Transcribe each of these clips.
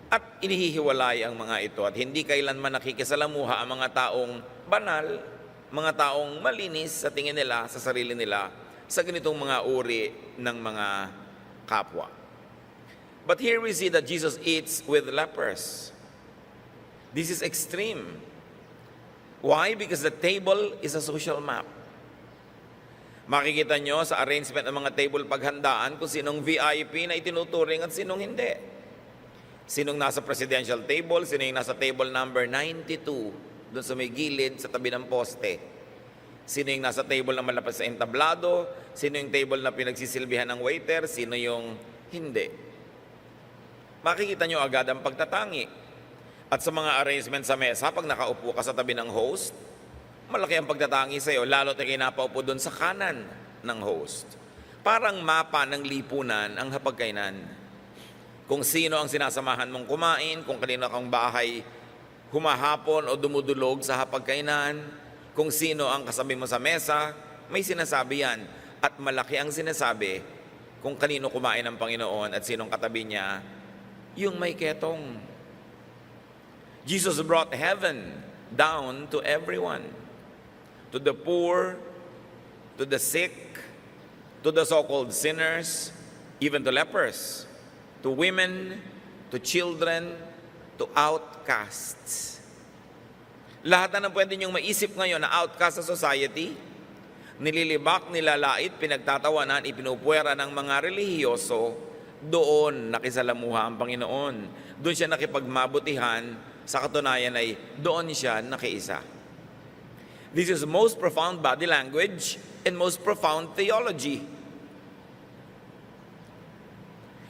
At inihihiwalay ang mga ito at hindi kailanman nakikisalamuha ang mga taong banal, mga taong malinis sa tingin nila, sa sarili nila, sa ganitong mga uri ng mga kapwa. But here we see that Jesus eats with lepers. This is extreme. Why? Because the table is a social map. Makikita nyo sa arrangement ng mga table paghandaan kung sinong VIP na itinuturing at sinong hindi. Sinong nasa presidential table, sino yung nasa table number 92, doon sa may gilid, sa tabi ng poste. Sino yung nasa table na malapit sa entablado, sino yung table na pinagsisilbihan ng waiter, sino yung hindi. Makikita nyo agad ang pagtatangi. At sa mga arrangement sa mesa, pag nakaupo ka sa tabi ng host, malaki ang pagtatangi sa iyo, lalo na kinapaupo doon sa kanan ng host. Parang mapa ng lipunan ang hapagkainan. Kung sino ang sinasamahan mong kumain, kung kanino kang bahay humahapon o dumudulog sa hapagkainan, kung sino ang kasabi mo sa mesa, may sinasabi yan. At malaki ang sinasabi kung kanino kumain ang Panginoon at sinong katabi niya, yung may ketong. Jesus brought heaven down to everyone. To the poor, to the sick, to the so-called sinners, even to lepers, to women, to children, to outcasts. Lahat na pwede niyong maisip ngayon na outcast sa society, nililibak, nilalait, pinagtatawanan, ipinupuwera ng mga relihiyoso, doon nakisalamuha ang Panginoon. Doon siya nakipagmabutihan, sa katunayan ay doon siya nakiisa. This is most profound body language and most profound theology.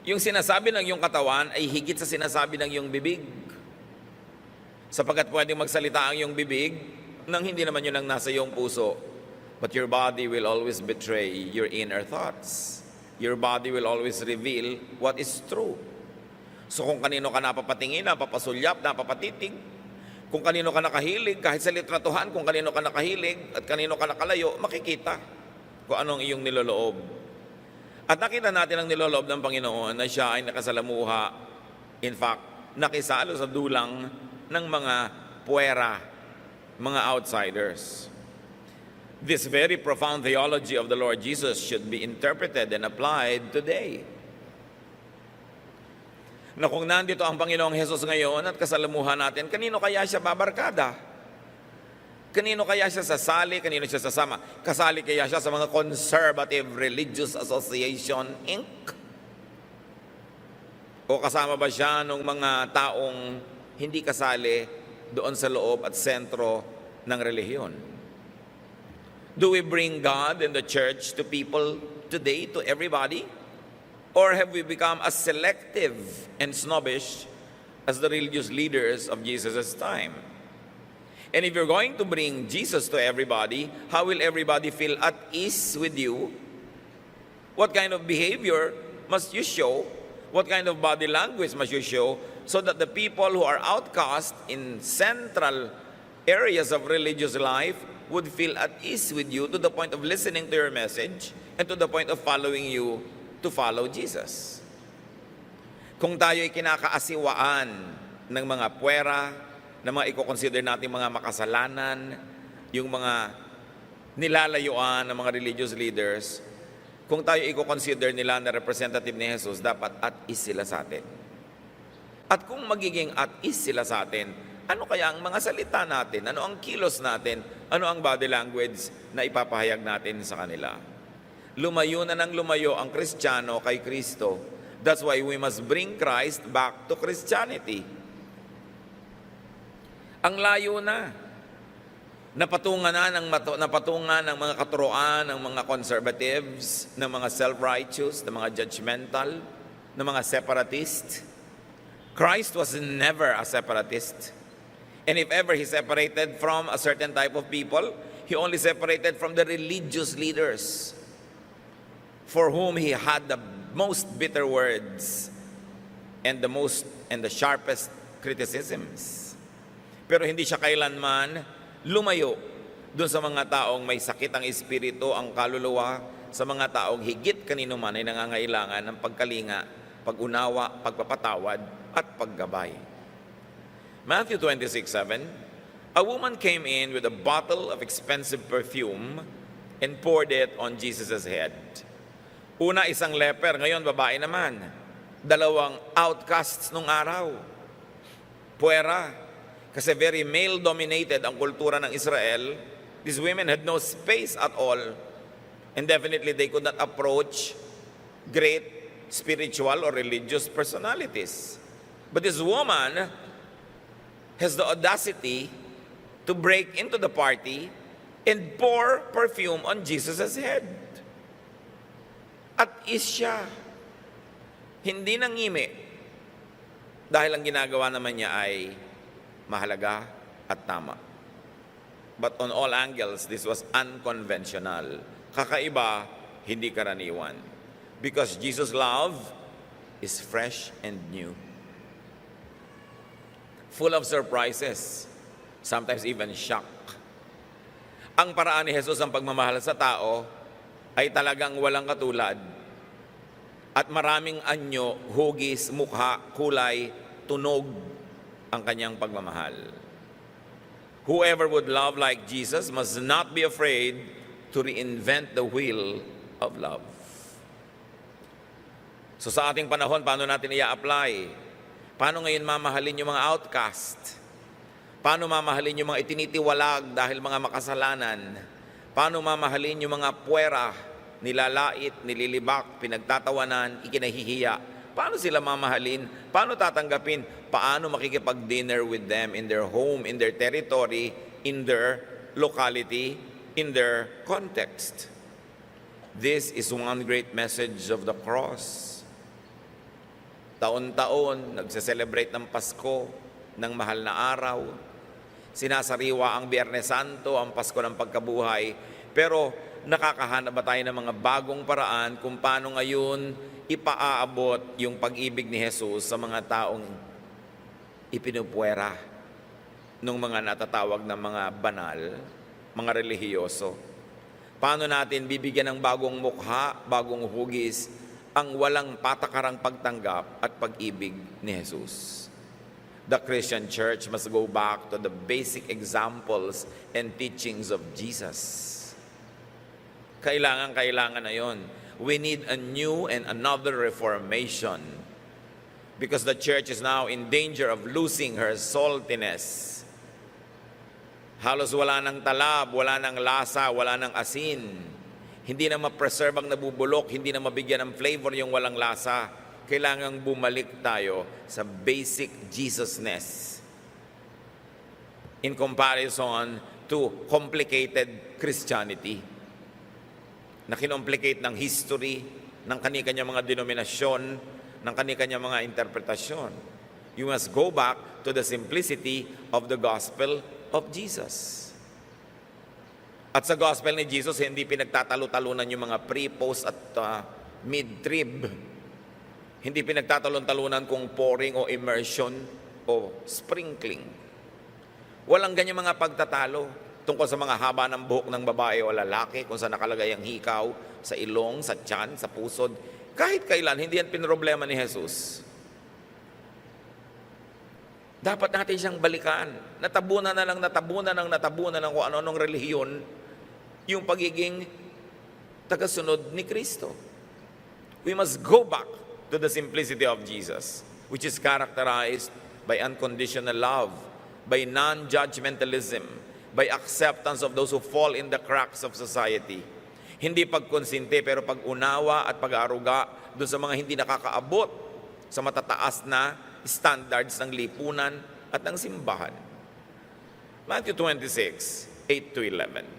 Yung sinasabi ng iyong katawan ay higit sa sinasabi ng iyong bibig. Sapagkat pwedeng magsalita ang iyong bibig nang hindi naman yun ang nasa iyong puso. But your body will always betray your inner thoughts. Your body will always reveal what is true. So kung kanino ka napapatingin, napapasulyap, napapatitig, kung kanino ka nakahilig, kahit sa litratuhan, kung kanino ka nakahilig at kanino ka nakalayo, makikita kung anong iyong niloloob. At nakita natin ang niloloob ng Panginoon na siya ay nakasalamuha, in fact, nakisalo sa dulang ng mga puwera, mga outsiders. This very profound theology of the Lord Jesus should be interpreted and applied today. Na kung nandito ang Panginoong Hesus ngayon at kasalamuhan natin, kanino kaya siya babarkada? Kanino kaya siya sasali? Kanino siya sasama? Kasali kaya siya sa mga Conservative Religious Association, Inc.? O kasama ba siya ng mga taong hindi kasali doon sa loob at sentro ng relihiyon? Do we bring God and the church to people today, to everybody? Or have we become as selective and snobbish as the religious leaders of Jesus' time? And if you're going to bring Jesus to everybody, how will everybody feel at ease with you? What kind of behavior must you show? What kind of body language must you show so that the people who are outcast in central areas of religious life would feel at ease with you to the point of listening to your message and to the point of following you to follow Jesus? Kung tayo ay kinakaasiwaan ng mga puwera, ng mga i-consider natin mga makasalanan, yung mga nilalayuan ng mga religious leaders, kung tayo i-consider nila na representative ni Jesus, dapat at ease sila sa atin. At kung magiging at ease sila sa atin, ano kaya ang mga salita natin? Ano ang kilos natin? Ano ang body language na ipapahayag natin sa kanila? Lumayo na ng lumayo ang Kristiyano kay Kristo. That's why we must bring Christ back to Christianity. Ang layo na. Napatungan ng mga katuroan, ng mga conservatives, ng mga self-righteous, ng mga judgmental, ng mga separatist. Christ was never a separatist. And if ever he separated from a certain type of people, he only separated from the religious leaders, for whom he had the most bitter words and the sharpest criticisms. Pero hindi siya kailanman lumayo doon sa mga taong may sakit ang espiritu, ang kaluluwa, sa mga taong higit kanino man ay nangangailangan ng pagkalinga, pag-unawa, pagpapatawad, at paggabay. Matthew 26:7, a woman came in with a bottle of expensive perfume and poured it on Jesus' head. Una, isang leper, ngayon babae naman. Dalawang outcasts nung araw. Puwera. Kasi very male-dominated ang kultura ng Israel. These women had no space at all. And definitely they could not approach great spiritual or religious personalities. But this woman has the audacity to break into the party and pour perfume on Jesus' head. At siya, hindi nangimi dahil ang ginagawa naman niya ay mahalaga at tama. But on all angles, this was unconventional. Kakaiba, hindi karaniwan. Because Jesus' love is fresh and new. Full of surprises, sometimes even shock. Ang paraan ni Jesus ang pagmamahal sa tao ay talagang walang katulad. At maraming anyo, hugis, mukha, kulay, tunog ang kanyang pagmamahal. Whoever would love like Jesus must not be afraid to reinvent the wheel of love. So sa ating panahon, paano natin i-apply? Paano ngayon mamahalin yung mga outcast? Paano mamahalin yung mga itinitiwalag dahil mga makasalanan? Paano mamahalin yung mga puwera, nilalait, nililibak, pinagtatawanan, ikinahihiya? Paano sila mamahalin? Paano tatanggapin? Paano makikipag-dinner with them in their home, in their territory, in their locality, in their context? This is one great message of the cross. Taon-taon, nagse-celebrate ng Pasko, ng mahal na araw. Sinasariwa ang Biyernes Santo, ang Pasko ng Pagkabuhay. Pero nakakahanap ba tayo ng mga bagong paraan kung paano ngayon ipaaabot yung pag-ibig ni Jesus sa mga taong ipinupuwera ng mga natatawag na mga banal, mga relihiyoso? Paano natin bibigyan ng bagong mukha, bagong hugis, ang walang patakarang pagtanggap at pag-ibig ni Jesus? The Christian church must go back to the basic examples and teachings of Jesus. Kailangan na yon. We need a new and another reformation because the church is now in danger of losing her saltiness. Halos wala ng talab, wala ng lasa, wala ng asin. Hindi na ma-preserve ang nabubulok, hindi na mabigyan ng flavor yung walang lasa. Kailangang bumalik tayo sa basic Jesusness in comparison to complicated Christianity na kinomplicate ng history, ng kani-kanya mga denominasyon, ng kani-kanya mga interpretasyon. You must go back to the simplicity of the gospel of Jesus. At sa gospel ni Jesus, hindi pinagtatalo-talunan yung mga pre-post at mid-trib. Hindi pinagtatalon-talunan kung pouring o immersion o sprinkling. Walang ganyan mga pagtatalo tungkol sa mga haba ng buhok ng babae o lalaki, kung saan nakalagay ang hikaw, sa ilong, sa tiyan, sa pusod. Kahit kailan, hindi yan pinroblema ni Jesus. Dapat natin siyang balikan. Natabunan ng kung ano-anong relihiyon yung pagiging tagasunod ni Kristo. We must go back to the simplicity of Jesus, which is characterized by unconditional love, by non-judgmentalism, by acceptance of those who fall in the cracks of society. Hindi pagkonsinte pero pag-unawa at pag-aaruga doon sa mga hindi nakakaabot sa matataas na standards ng lipunan at ng simbahan. Matthew 26, 8-11.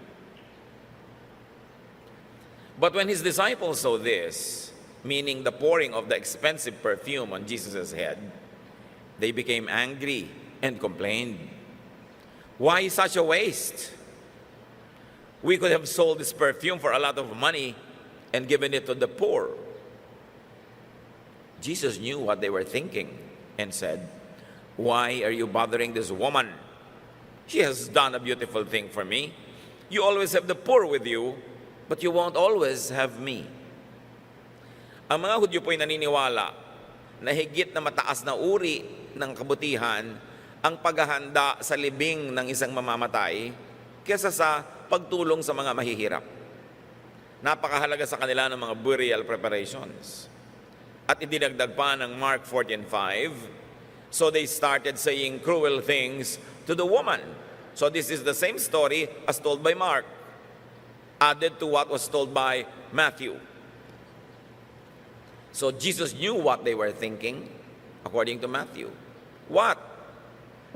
But when his disciples saw this, meaning the pouring of the expensive perfume on Jesus' head, they became angry and complained. Why such a waste? We could have sold this perfume for a lot of money and given it to the poor. Jesus knew what they were thinking and said, "Why are you bothering this woman? She has done a beautiful thing for me. You always have the poor with you, but you won't always have me." Ang mga Hudyo po'y naniniwala na higit na mataas na uri ng kabutihan ang paghahanda sa libing ng isang mamamatay kesa sa pagtulong sa mga mahihirap. Napakahalaga sa kanila ng mga burial preparations. At idinagdag pa ng Mark 14:5, so they started saying cruel things to the woman. So this is the same story as told by Mark, added to what was told by Matthew. So Jesus knew what they were thinking, according to Matthew. What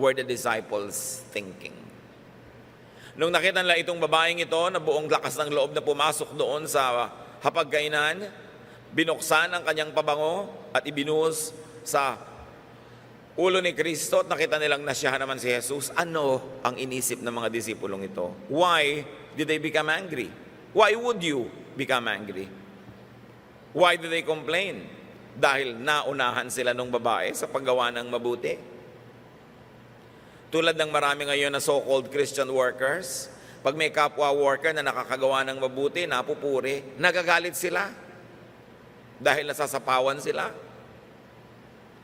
were the disciples thinking? Nung nakita nila itong babaeng ito na buong lakas ng loob na pumasok doon sa hapagkainan, binuksan ang kanyang pabango at ibinuhos sa ulo ni Kristo at nakita nilang nasyahan naman si Jesus. Ano ang inisip ng mga disipulong ito? Why did they become angry? Why would you become angry? Why did they complain? Dahil naunahan sila ng babae sa paggawa ng mabuti. Tulad ng marami ngayon na so-called Christian workers, pag may kapwa worker na nakakagawa ng mabuti, napupuri, nagagalit sila dahil nasasapawan sila.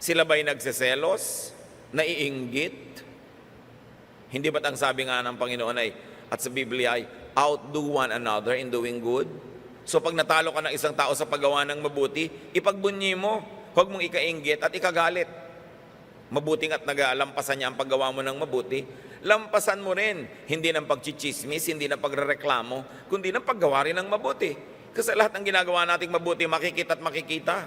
Sila ba'y nagseselos? Naiinggit? Hindi ba't ang sabi nga ng Panginoon ay, at sa Biblia ay, outdo one another in doing good? So pag natalo ka ng isang tao sa paggawa ng mabuti, ipagbunyi mo, huwag mong ikainggit at ikagalit. Mabuting at nagalampasan niya ang paggawa mo ng mabuti, lampasan mo rin, hindi ng pagchichismis, hindi ng pagrereklamo, kundi ng paggawa rin ng mabuti. Kasi lahat ng ginagawa nating mabuti, makikita at makikita.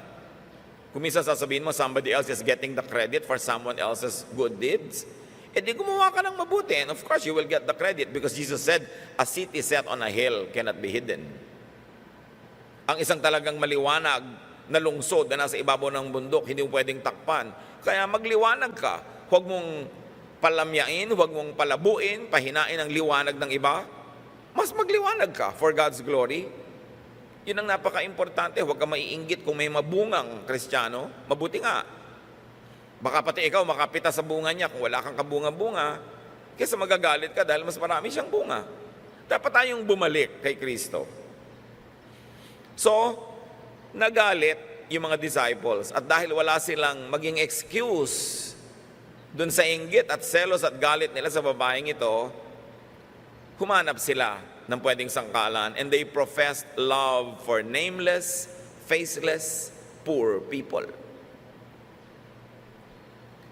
Kung minsan sasabihin mo, somebody else is getting the credit for someone else's good deeds, eh di gumawa ka ng mabuti, and of course you will get the credit because Jesus said, a city set on a hill cannot be hidden. Ang isang talagang maliwanag na lungsod na nasa ibabaw ng bundok, hindi mo pwedeng takpan. Kaya magliwanag ka. Huwag mong palamyain, huwag mong palabuin, pahinain ang liwanag ng iba. Mas magliwanag ka for God's glory. Yun ang napaka-importante. Huwag ka maiinggit kung may mabungang Kristiyano. Mabuti nga. Baka pati ikaw makapita sa bunga niya kung wala kang kabunga-bunga. Kesa magagalit ka dahil mas marami siyang bunga. Dapat tayong bumalik kay Kristo. So, nagalit yung mga disciples at dahil wala silang maging excuse dun sa inggit at selos at galit nila sa babaeng ito, humanap sila ng pwedeng sangkalan and they professed love for nameless, faceless, poor people.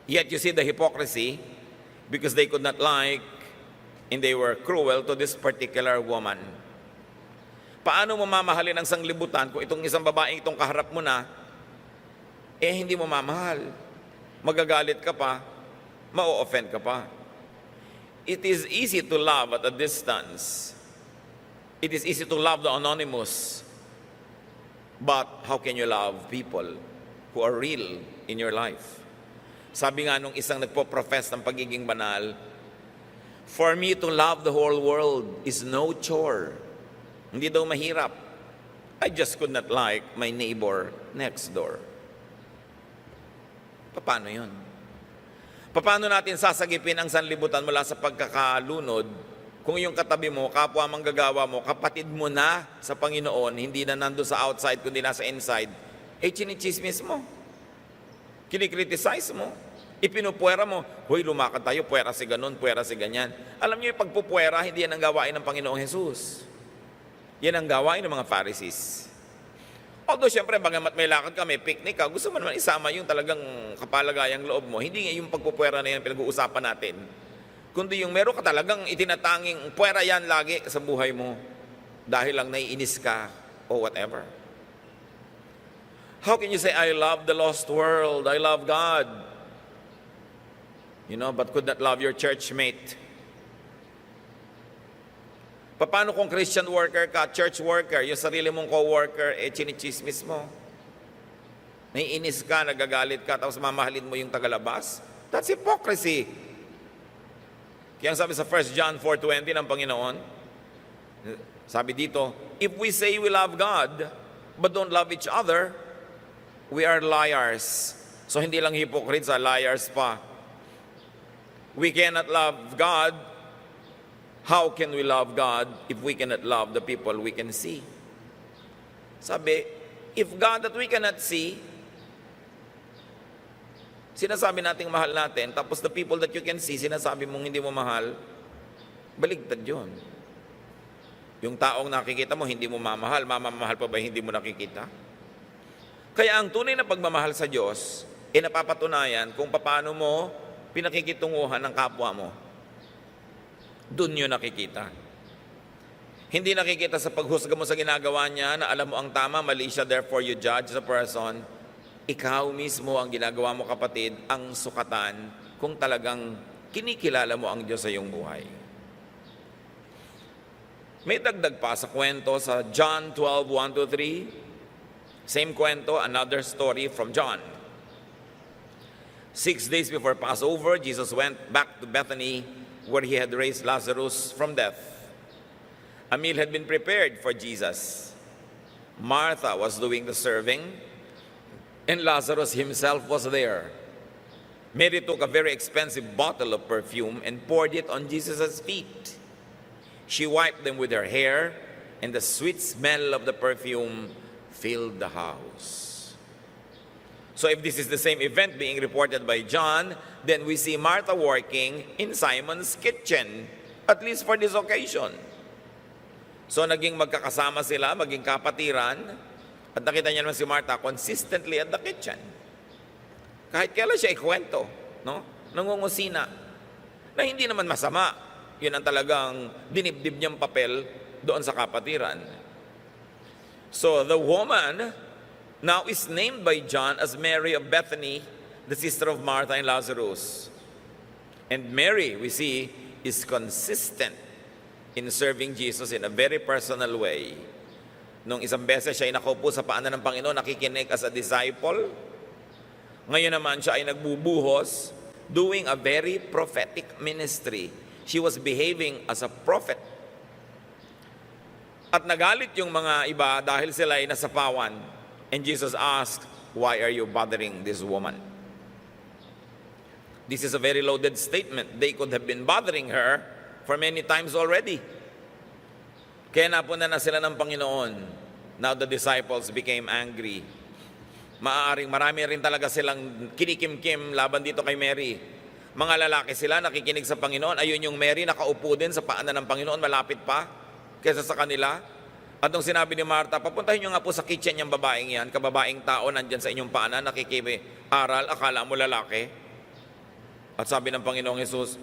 Yet you see the hypocrisy because they could not like and they were cruel to this particular woman. Paano mo mamahalin ang sanglibutan kung itong isang babaeng itong kaharap mo na, eh hindi mo mamahal. Magagalit ka pa, ma-offend ka pa. It is easy to love at a distance. It is easy to love the anonymous. But how can you love people who are real in your life? Sabi nga nung isang nagpo-profess ng pagiging banal, for me to love the whole world is no chore. Hindi daw mahirap. I just could not like my neighbor next door. Paano yun? Paano natin sasagipin ang sanlibutan mula sa pagkakalunod kung yung katabi mo, kapwa manggagawa mo, kapatid mo na sa Panginoon, hindi na nandun sa outside kundi nasa inside, eh chinichismis mo, kinikriticize mo, ipinupwera mo, huy lumakad tayo, puwera si ganun, puwera si ganyan. Alam niyo yung pagpupwera, hindi yan ang gawain ng Panginoong Jesus. Yan ang gawain ng mga Pharisees. Although, siyempre, bagamat may lakad ka, may picnic ka, gusto mo naman isama yung talagang kapalagayang loob mo. Hindi nga yung pagpupwera na yan pinag-uusapan natin. Kundi yung meron ka talagang itinatanging puwera yan lagi sa buhay mo dahil lang naiinis ka o whatever. How can you say, I love the lost world, I love God, but could not love your churchmate? Paano kung Christian worker ka, church worker, yung sarili mong co-worker, chinichismis mo? Naiinis ka, nagagalit ka, tapos mamahalin mo yung tagalabas? That's hypocrisy. Kaya sabi sa 1 John 4:20 ng Panginoon, sabi dito, if we say we love God, but don't love each other, we are liars. So hindi lang hypocrites, liars pa. We cannot love God. How can we love God if we cannot love the people we can see? Sabi, if God that we cannot see, Sinasabi nating mahal natin, tapos the people that you can see, sinasabi mong hindi mo mahal, baligtad yun. Yung taong nakikita mo, hindi mo mamahal, mamamahal pa ba hindi mo nakikita? Kaya ang tunay na pagmamahal sa Diyos, napapatunayan kung paano mo pinakikitunguhan ng kapwa mo. Doon yun nakikita. Hindi nakikita sa paghusga mo sa ginagawa niya na alam mo ang tama, mali siya, therefore you judge the person. Ikaw mismo ang ginagawa mo, kapatid, ang sukatan kung talagang kinikilala mo ang Diyos sa iyong buhay. May dagdag pa sa kwento sa John 12:1-3. Same kwento, another story from John. 6 days before Passover, Jesus went back to Bethany where he had raised Lazarus from death. A meal had been prepared for Jesus. Martha was doing the serving, and Lazarus himself was there. Mary took a very expensive bottle of perfume and poured it on Jesus' feet. She wiped them with her hair, and the sweet smell of the perfume filled the house. So if this is the same event being reported by John, then we see Martha working in Simon's kitchen, at least for this occasion. So naging magkakasama sila, maging kapatiran, at nakita niya naman si Martha consistently at the kitchen. Kahit kailan siya ikwento, no? Nangungusina, na hindi naman masama. Yun ang talagang dinibdib niyang papel doon sa kapatiran. So the woman now is named by John as Mary of Bethany, the sister of Martha and Lazarus. And Mary, we see, is consistent in serving Jesus in a very personal way. Nung isang beses siya ay nakaupo sa paanan ng Panginoon, nakikinig as a disciple. Ngayon naman siya ay nagbubuhos, doing a very prophetic ministry. She was behaving as a prophet. At nagalit yung mga iba dahil sila ay nasapawan. And Jesus asked, "Why are you bothering this woman?" This is a very loaded statement. They could have been bothering her for many times already. Kaya napuna na sila ng Panginoon. Now the disciples became angry. Marami rin talaga silang kinikimkim laban dito kay Mary. Mga lalaki sila, nakikinig sa Panginoon. Ayun yung Mary, nakaupo din sa paanan ng Panginoon, malapit pa kaysa sa kanila. At nung sinabi ni Martha, papuntahin nyo nga po sa kitchen yung babaeng yan, kababaeng tao, nandyan sa inyong paanan, nakikiaral, akala mo lalaki. At sabi ng Panginoong Hesus,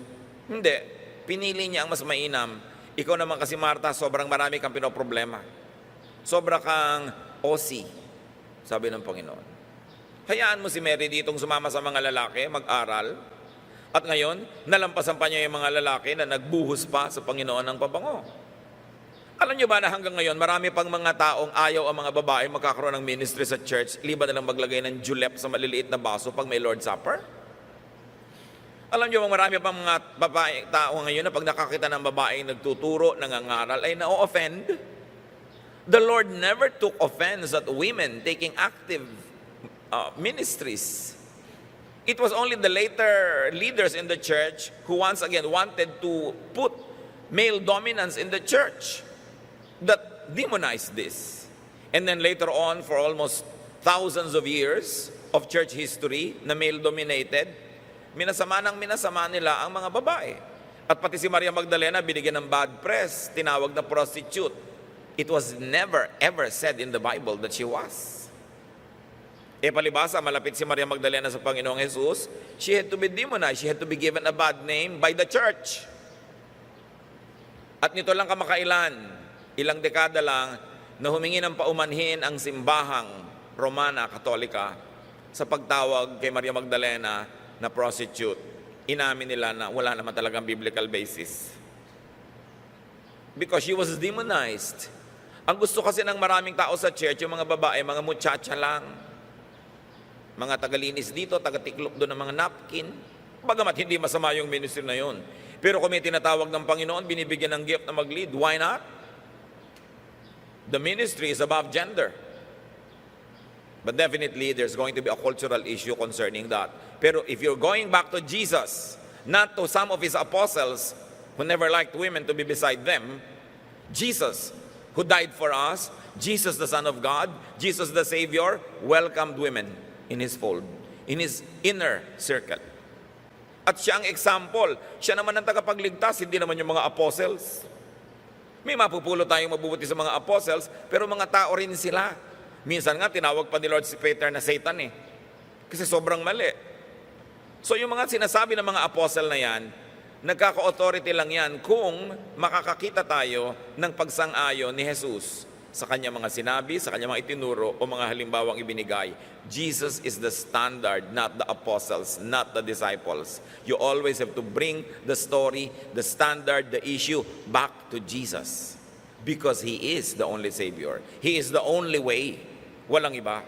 hindi. Pinili niya ang mas mainam. Ikaw naman kasi, Martha, sobrang marami kang pinoproblema. Sobra kang OC, sabi ng Panginoon. Hayaan mo si Mary ditong sumama sa mga lalaki, mag-aral. At ngayon, nalampasan pa niya yung mga lalaki na nagbuhos pa sa Panginoon ng pabango. Alam niyo ba na hanggang ngayon, marami pang mga taong ayaw ang mga babae magkakaroon ng ministry sa church, liban na lang maglagay ng julep sa maliliit na baso pag may Lord's Supper? Alam niyo bang marami pang mga babae tao ngayon na pag nakakita ng babae nagtuturo, nangangaral, ay na-offend? The Lord never took offense at women taking active ministries. It was only the later leaders in the church who once again wanted to put male dominance in the church that demonized this. And then later on, for almost thousands of years of church history na male-dominated, minasama nila ang mga babae. At pati si Maria Magdalena binigyan ng bad press, tinawag na prostitute. It was never ever said in the Bible that she was. Palibasa, malapit si Maria Magdalena sa Panginoong Jesus, she had to be demonized, she had to be given a bad name by the church. At nito lang kamakailan, ilang dekada lang, na humingi ng paumanhin ang simbahang Romana, Katolika, sa pagtawag kay Maria Magdalena na prostitute. Inamin nila na wala naman talagang biblical basis. Because she was demonized. Ang gusto kasi ng maraming tao sa church, yung mga babae, mga muchacha lang. Mga tagalinis dito, tagatiklop doon ng mga napkin. Bagamat hindi masama yung ministry na yun. Pero kung may tinatawag ng Panginoon, binibigyan ng gift na mag-lead, why not? The ministry is above gender. But definitely, there's going to be a cultural issue concerning that. Pero if you're going back to Jesus, not to some of his apostles who never liked women to be beside them, Jesus, who died for us, Jesus the Son of God, Jesus the Savior, welcomed women in his fold. in his inner circle. At siya ang example. Siya naman ang tagapagligtas, hindi naman yung mga apostles. May mapupulot tayong mabubuti sa mga apostles, pero mga tao rin sila. Minsan nga, tinawag pa ni Lord si Peter na Satan eh. Kasi sobrang mali. So yung mga sinasabi ng mga apostle na yan, nagkaka-authority lang yan kung makakakita tayo ng pagsang-ayon ni Jesus sa kanya mga sinabi, sa kanya mga itinuro o mga halimbawang ibinigay. Jesus is the standard, not the apostles, not the disciples. You always have to bring the story, the standard, the issue back to Jesus. Because He is the only Savior. He is the only way. Walang iba.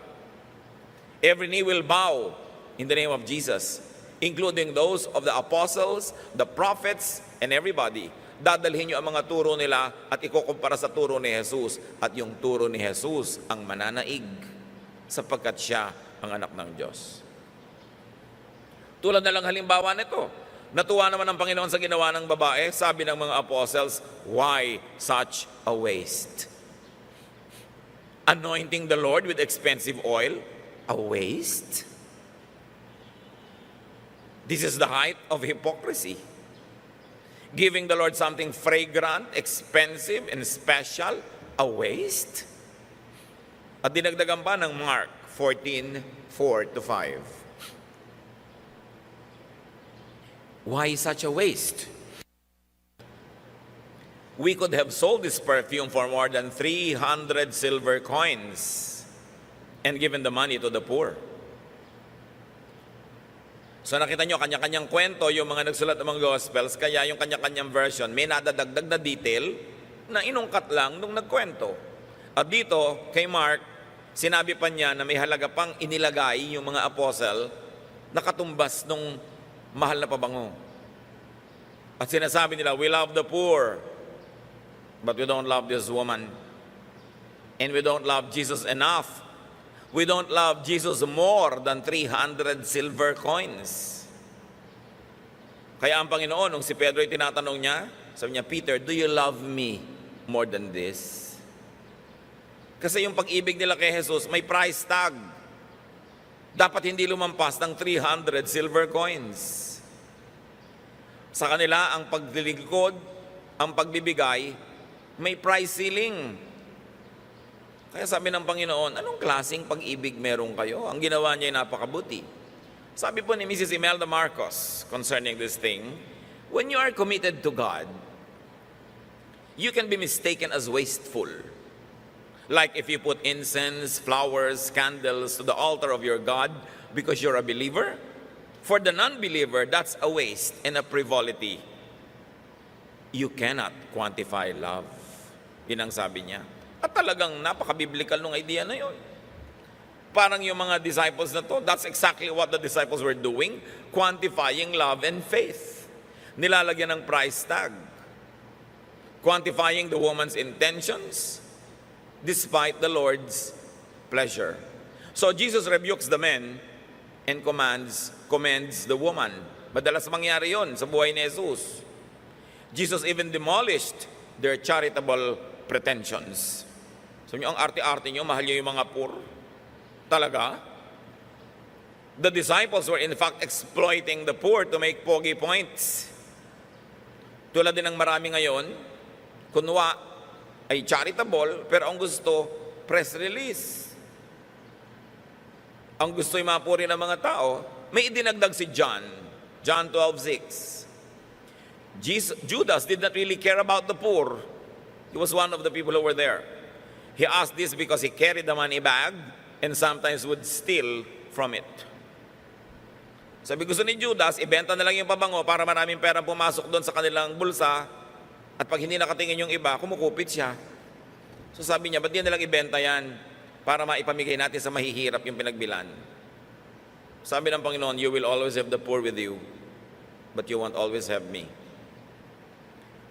Every knee will bow in the name of Jesus, including those of the apostles, the prophets, and everybody. Dadalhin nyo ang mga turo nila at ikukumpara sa turo ni Jesus. At yung turo ni Jesus ang mananaig sapagkat siya ang anak ng Diyos. Tulad na lang halimbawa nito. Natuwa naman ang Panginoon sa ginawa ng babae. Sabi ng mga apostles, why such a waste? Anointing the Lord with expensive oil, a waste? This is the height of hypocrisy. Giving the Lord something fragrant, expensive, and special, a waste? At dinagdagan pa ng Mark 14:4-5. Why such a waste? We could have sold this perfume for more than 300 silver coins and given the money to the poor. So nakita nyo, kanya-kanyang kwento yung mga nagsulat ng mga Gospels, kaya yung kanya-kanyang version, may nadadagdag na detail na inungkat lang nung nagkwento. At dito, kay Mark, sinabi pa niya na may halaga pang inilagay yung mga apostle na katumbas nung mahal na pabango. At sinasabi nila, we love the poor, but we don't love this woman. And we don't love Jesus enough. We don't love Jesus more than 300 silver coins. Kaya ang Panginoon, nung si Pedro ay tinatanong niya, sabi niya, Peter, do you love me more than this? Kasi yung pag-ibig nila kay Jesus, may price tag. Dapat hindi lumampas ng 300 silver coins. Sa kanila, ang paglilingkod, ang pagbibigay, may price ceiling. Kaya sabi ng Panginoon, anong klaseng pag-ibig meron kayo? Ang ginawa niya ay napakabuti. Sabi po ni Mrs. Imelda Marcos concerning this thing, when you are committed to God, you can be mistaken as wasteful. Like if you put incense, flowers, candles to the altar of your God because you're a believer. For the non-believer, that's a waste and a frivolity. You cannot quantify love. Yun ang sabi niya. At talagang napaka-biblical nung idea na yun. Parang yung mga disciples na to, that's exactly what the disciples were doing, quantifying love and faith. Nilalagyan ng price tag. Quantifying the woman's intentions despite the Lord's pleasure. So Jesus rebukes the men and commends the woman. Madalas mangyari yon sa buhay ni Jesus. Jesus even demolished their charitable pretensions. So ang arte-arte nyo, mahal nyo yung mga poor. Talaga? The disciples were in fact exploiting the poor to make pogi points. Tulad din ng marami ngayon, kunwa ay charitable, pero ang gusto, press release. Ang gusto yung mapuri ng mga tao, may idinagdag si John 12:6. Judas did not really care about the poor. He was one of the people who were there. He asked this because he carried the money bag and sometimes would steal from it. Sabi gusto ni Judas, ibenta na lang yung pabango para maraming pera pumasok doon sa kanilang bulsa at pag hindi nakatingin yung iba, kumukupit siya. So sabi niya, ba't di na lang ibenta yan para maipamigay natin sa mahihirap yung pinagbilan? Sabi ng Panginoon, you will always have the poor with you, but you won't always have me.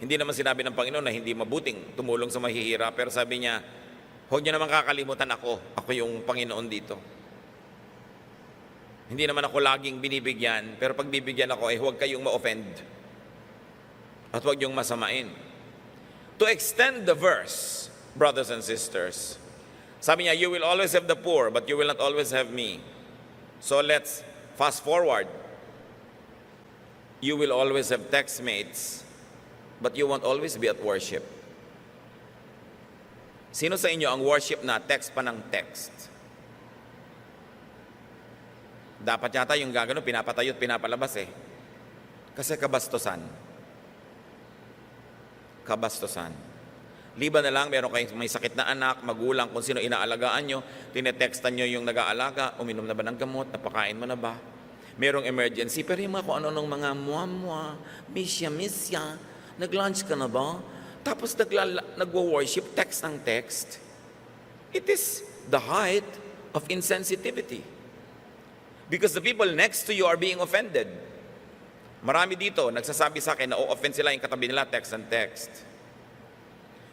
Hindi naman sinabi ng Panginoon na hindi mabuting tumulong sa mahihirap, pero sabi niya, huwag niyo naman kakalimutan ako. Ako yung Panginoon dito. Hindi naman ako laging binibigyan, pero pag bibigyan ako, huwag kayong ma-offend. At huwag yung masamain. To extend the verse, brothers and sisters, sabi niya, you will always have the poor, but you will not always have me. So let's Fast forward, you will always have text mates, but you won't always be at worship. Sino sa inyo ang worship na text pa ng text? Dapat yata yung gagano, pinapatayo at pinapalabas eh. Kasi kabastusan. Kabastusan. Liban na lang, meron kayong may sakit na anak, magulang, kung sino inaalagaan nyo, tinetextan nyo yung nag-aalaga, uminom na ba ng gamot, napakain mo na ba? Merong emergency, pero yung mga kung ano ng mga muamwa, misya, nag-lunch ka na ba? Tapos nagwo-worship, text ng text. It is the height of insensitivity. Because the people next to you are being offended. Marami dito, nagsasabi sa akin na o-offend sila yung katabi nila, text and text.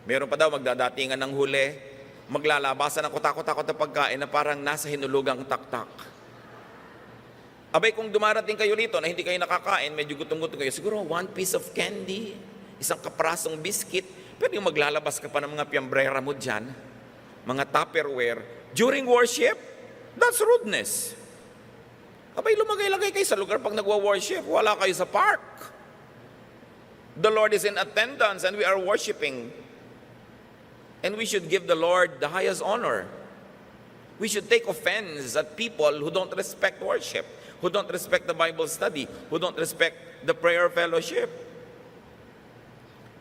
Meron pa daw magdadatingan ng huli, maglalabasan ng kutakot-takot na pagkain na parang nasa hinulugang taktak. Abay, kung dumarating kayo rito na hindi kayo nakakain, medyo gutom-gutom kayo, siguro one piece of candy, isang kaprasong biscuit, pero yung maglalabas ka pa ng mga piyambrera mo dyan, mga Tupperware, during worship, that's rudeness. Abay, lumagay-lagay kayo sa lugar pag nagwa-worship, wala kayo sa park. The Lord is in attendance and we are worshiping. And we should give the Lord the highest honor. We should take offense at people who don't respect worship, who don't respect the Bible study, who don't respect the prayer fellowship.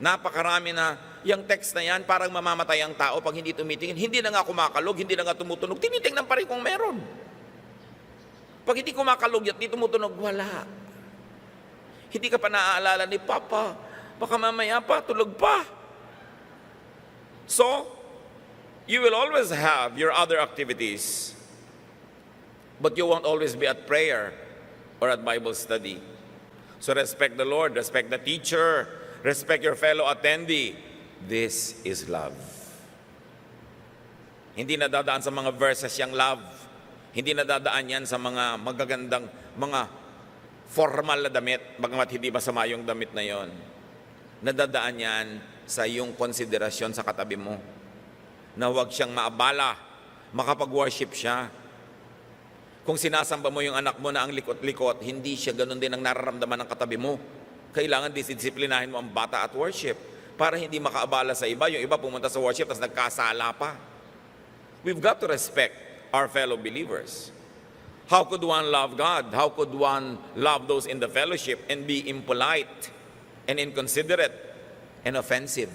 Napakarami na, yung text na yan, parang mamamatay ang tao pag hindi tumitingin. Hindi na nga kumakalog, hindi na nga tumutunog, tinitingnan pa rin kung meron. Pag hindi kumakalog at hindi tumutunog, wala. Hindi ka pa naaalala ni Papa, baka mamaya pa, tulog pa. So, you will always have your other activities, but you won't always be at prayer or at Bible study. So respect the Lord, respect the teacher, respect your fellow attendee. This is love. Hindi nadadaan sa mga verses yung love. Hindi nadadaan yan sa mga magagandang, mga formal na damit, bagamat hindi masama yung damit na yon. Nadadaan yan sa iyong konsiderasyon sa katabi mo. Na huwag siyang maabala, makapag-worship siya. Kung sinasamba mo yung anak mo na ang likot-likot, hindi siya ganun din ang nararamdaman ng katabi mo. Kailangan disiplinahin mo ang bata at worship para hindi makaabala sa iba. Yung iba pumunta sa worship tapos nagkasala pa. We've got to respect our fellow believers. How could one love God? How could one love those in the fellowship and be impolite and inconsiderate and offensive?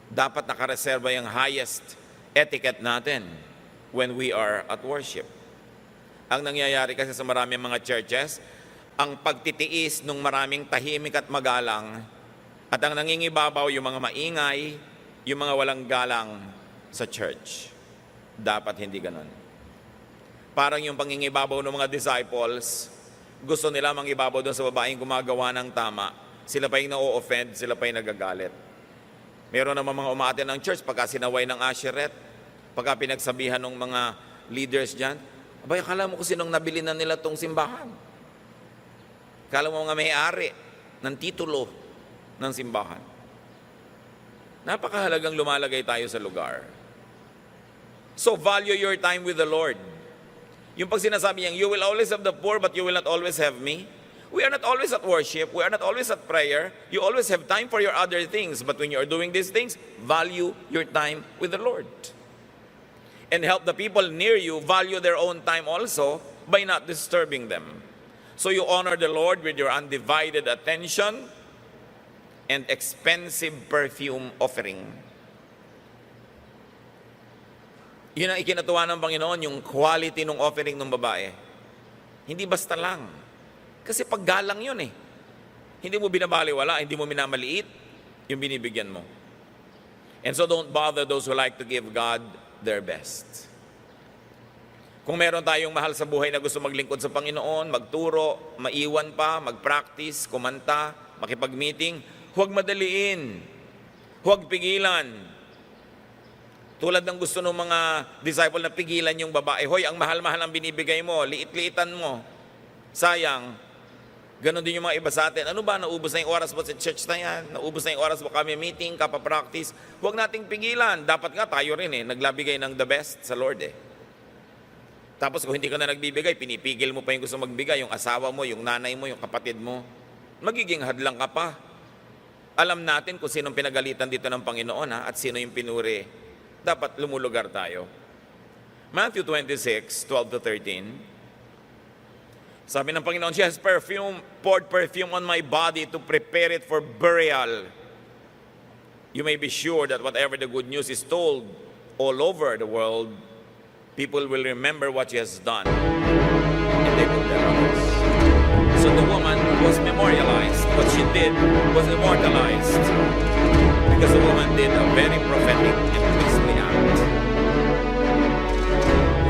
Dapat nakareserba yung highest etiquette natin when we are at worship. Ang nangyayari kasi sa maraming mga churches, ang pagtitiis ng maraming tahimik at magalang at ang nangingibabaw yung mga maingay, yung mga walang galang sa church. Dapat hindi ganon. Parang yung pangingibabaw ng mga disciples, gusto nila mangibabaw doon sa babaeng gumagawa ng tama. Sila pa yung na-offend, sila pa yung nagagalit. Meron naman mga umaaten ng church pagka sinaway ng Asheret, pagka pinagsabihan ng mga leaders dyan, abay, akala mo kung sinong nabili na nila tong simbahan. Akala mo mga may-ari ng titulo ng simbahan. Napakahalagang lumalagay tayo sa lugar. So value your time with the Lord. Yung pag sinasabi niyang, you will always have the poor, but you will not always have me. We are not always at worship. We are not always at prayer. You always have time for your other things. But when you are doing these things, value your time with the Lord. And help the people near you value their own time also by not disturbing them. So you honor the Lord with your undivided attention and expensive perfume offering. Yun ang ikinatuwa ng Panginoon, yung quality ng offering ng babae. Hindi basta lang. Kasi paggalang yun eh. Hindi mo binabaliwala, hindi mo minamaliit yung binibigyan mo. And so don't bother those who like to give God their best. Kung meron tayong mahal sa buhay na gusto maglingkod sa Panginoon, magturo, maiwan pa, mag-practice, kumanta, makipag-meeting, huwag madaliin, huwag pigilan. Tulad ng gusto ng mga disciple na pigilan yung babae, hoy, ang mahal-mahal ang binibigay mo, liit-liitan mo, sayang. Ganon din yung mga iba sa atin. Ano ba, naubos na yung oras mo sa church na yan? Naubos na yung oras mo kami meeting, kapapractice. Huwag nating pigilan. Dapat nga tayo rin naglabigay ng the best sa Lord Tapos kung hindi ka na nagbibigay, pinipigil mo pa yung gusto magbigay, yung asawa mo, yung nanay mo, yung kapatid mo. Magiging hadlang ka pa. Alam natin kung sinong pinagalitan dito ng Panginoon at sino yung pinuri. Dapat lumulugar tayo. Matthew 26, 12 to 13. Sabi ng Panginoon, she has poured perfume on my body to prepare it for burial. You may be sure that whatever the good news is told all over the world, people will remember what she has done, and they will tell others. So the woman was memorialized. What she did was immortalized, because the woman did a very prophetic and priestly act.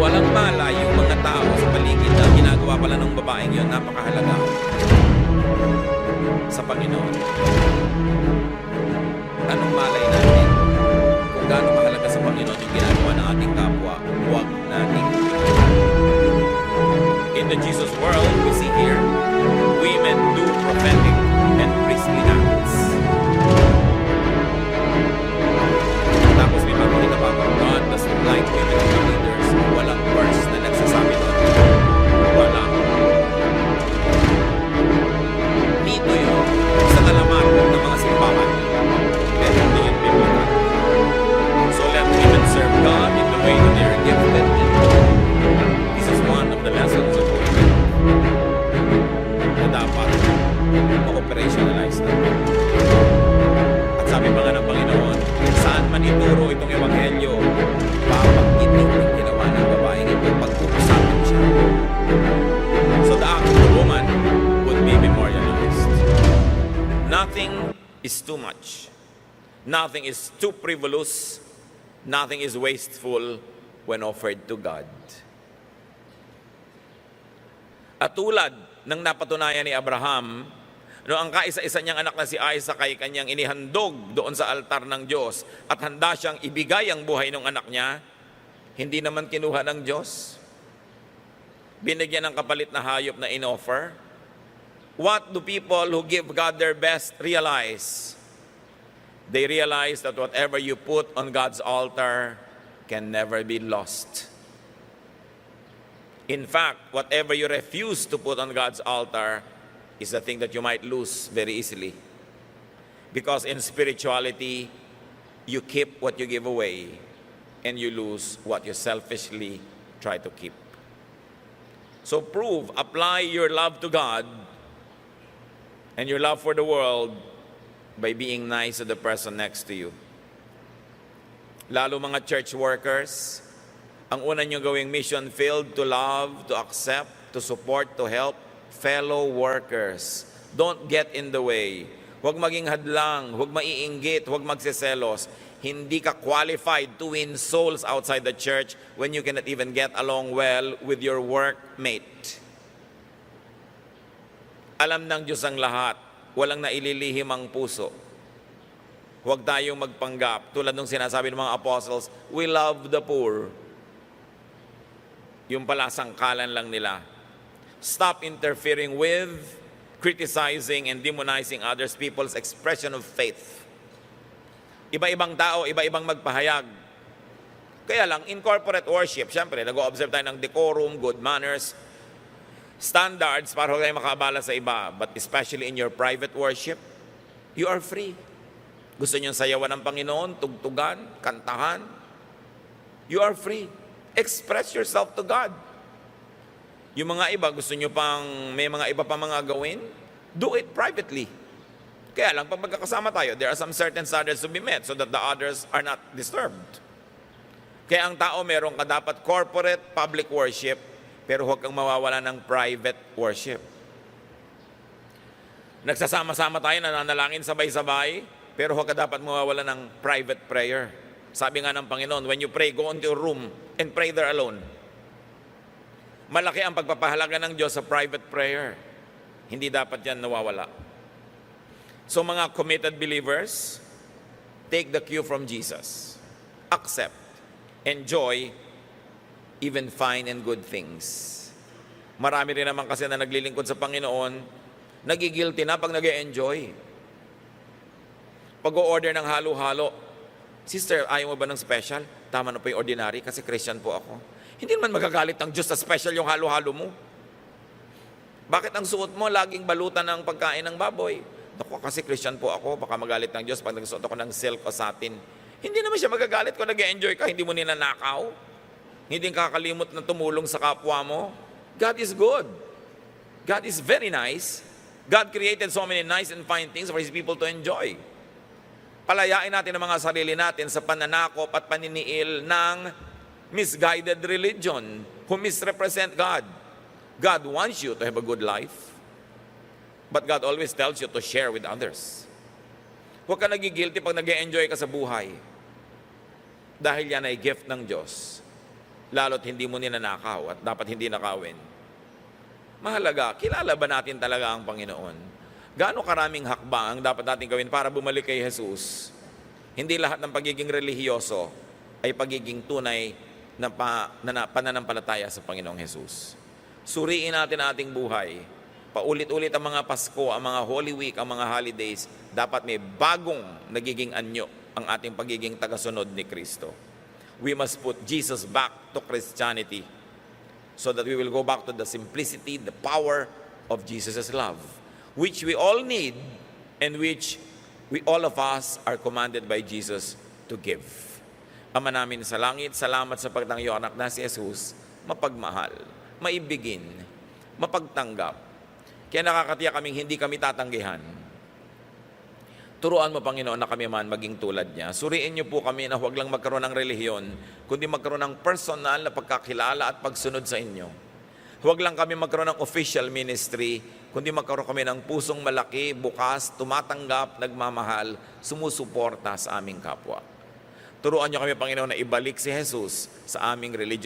Walang mala yung mga tao sa paligid na ginagawa pala ng babaeng yun, napakahalaga sa Panginoon. Anong malay natin kung gaano mahalaga sa Panginoon yung ginagawa ng ating kapwa? Huwag natin. In the Jesus world, we see here, women do prophetic and priestly acts. Tapos may pagkakita pa, God doesn't like women to be leaders. Walang verse na nagsasabi doon. Wala. Dito yun sa alamat ng mga simbahan. Pero hindi yun biblical. So let women serve God in the way that they are gifted. This is one of the lessons of women na dapat ma-operationalize natin. At sabi pa nga ng Panginoon, saan man ituro itong ebanghelyo, papagkitin ang ginawa ng babaeng ito, pagkukusapan siya. So the act of the woman would be memorialized. Nothing is too much. Nothing is too frivolous. Nothing is wasteful when offered to God. At tulad ng napatunayan ni Abraham, ang kaisa-isa niyang anak na si Isaac ay kanyang inihandog doon sa altar ng Diyos at handa siyang ibigay ang buhay ng anak niya, hindi naman kinuha ng Diyos. Binigyan ng kapalit na hayop na in-offer. What do people who give God their best realize? They realize that whatever you put on God's altar can never be lost. In fact, whatever you refuse to put on God's altar is the thing that you might lose very easily. Because in spirituality, you keep what you give away and you lose what you selfishly try to keep. So apply your love to God and your love for the world by being nice to the person next to you. Lalo mga church workers, ang una nyo gawing mission field to love, to accept, to support, to help fellow workers. Don't get in the way. Huwag maging hadlang, huwag maiinggit, huwag magsiselos. Hindi ka qualified to win souls outside the church when you cannot even get along well with your workmate. Alam ng Diyos ang lahat. Walang naililihim ang puso. Huwag tayong magpanggap. Tulad nung sinasabi ng mga apostles, we love the poor. Yung pala, sangkalan lang nila. Stop interfering with, criticizing, and demonizing others people's expression of faith. Iba-ibang tao, iba-ibang magpahayag. Kaya lang, in corporate worship, syempre, nag-o-observe tayo ng decorum, good manners, standards para huwag tayo makabala sa iba. But especially in your private worship, you are free. Gusto nyo sayawan ng Panginoon, tugtugan, kantahan, you are free. Express yourself to God. Yung mga iba, gusto nyo pang, may mga iba pa mga gawin, do it privately. Kaya lang, pag magkakasama tayo, there are some certain standards to be met so that the others are not disturbed. Kaya ang tao, meron ka dapat corporate, public worship, pero huwag kang mawawala ng private worship. Nagsasama-sama tayo, nananalangin sabay-sabay, pero huwag ka dapat mawawala ng private prayer. Sabi nga ng Panginoon, when you pray, go into your room and pray there alone. Malaki ang pagpapahalaga ng Diyos sa private prayer. Hindi dapat yan nawawala. So mga committed believers, take the cue from Jesus. Accept, enjoy, even fine and good things. Marami rin naman kasi na naglilingkod sa Panginoon, nagigilty na pag nag-e-enjoy. Pag-o-order ng halo-halo, sister, ayaw mo ba ng special? Tama na po yung ordinary kasi Christian po ako. Hindi naman magagalit ang Diyos sa special yung halo-halo mo. Bakit ang suot mo laging balutan ng pagkain ng baboy? Naku, kasi Christian po ako, baka magalit ng Diyos pag nagsuot ako ng silk o satin. Hindi naman siya magagalit kung nag-enjoy ka, hindi mo ninanakaw. Hindi kakalimot na tumulong sa kapwa mo. God is good. God is very nice. God created so many nice and fine things for His people to enjoy. Palayain natin ang mga sarili natin sa pananakop at paniniil ng misguided religion who misrepresent God. God wants you to have a good life, but God always tells you to share with others. Huwag ka nagigilty pag nag-e-enjoy ka sa buhay. Dahil yan ay gift ng Diyos. Lalo't hindi mo ninanakaw at dapat hindi nakawin. Mahalaga, kilala ba natin talaga ang Panginoon? Gaano karaming hakbang ang dapat natin gawin para bumalik kay Jesus? Hindi lahat ng pagiging relihiyoso ay pagiging tunay na pananampalataya sa Panginoong Jesus. Suriin natin ang ating buhay. Paulit-ulit ang mga Pasko, ang mga Holy Week, ang mga holidays, dapat may bagong nagiging anyo ang ating pagiging tagasunod ni Kristo. We must put Jesus back to Christianity so that we will go back to the simplicity, the power of Jesus' love, which we all need and which all of us are commanded by Jesus to give. Ama namin sa langit, salamat sa pagtangyo anak na si Jesus, mapagmahal, maibigin, mapagtanggap. Kaya nakakatiyak kaming hindi kami tatanggihan. Turuan mo, Panginoon, na kami man maging tulad niya. Suriin niyo po kami na huwag lang magkaroon ng relihiyon, kundi magkaroon ng personal na pagkakilala at pagsunod sa inyo. Huwag lang kami magkaroon ng official ministry, kundi magkaroon kami ng pusong malaki, bukas, tumatanggap, nagmamahal, sumusuporta sa aming kapwa. Turuan niyo kami, Panginoon, na ibalik si Jesus sa aming religious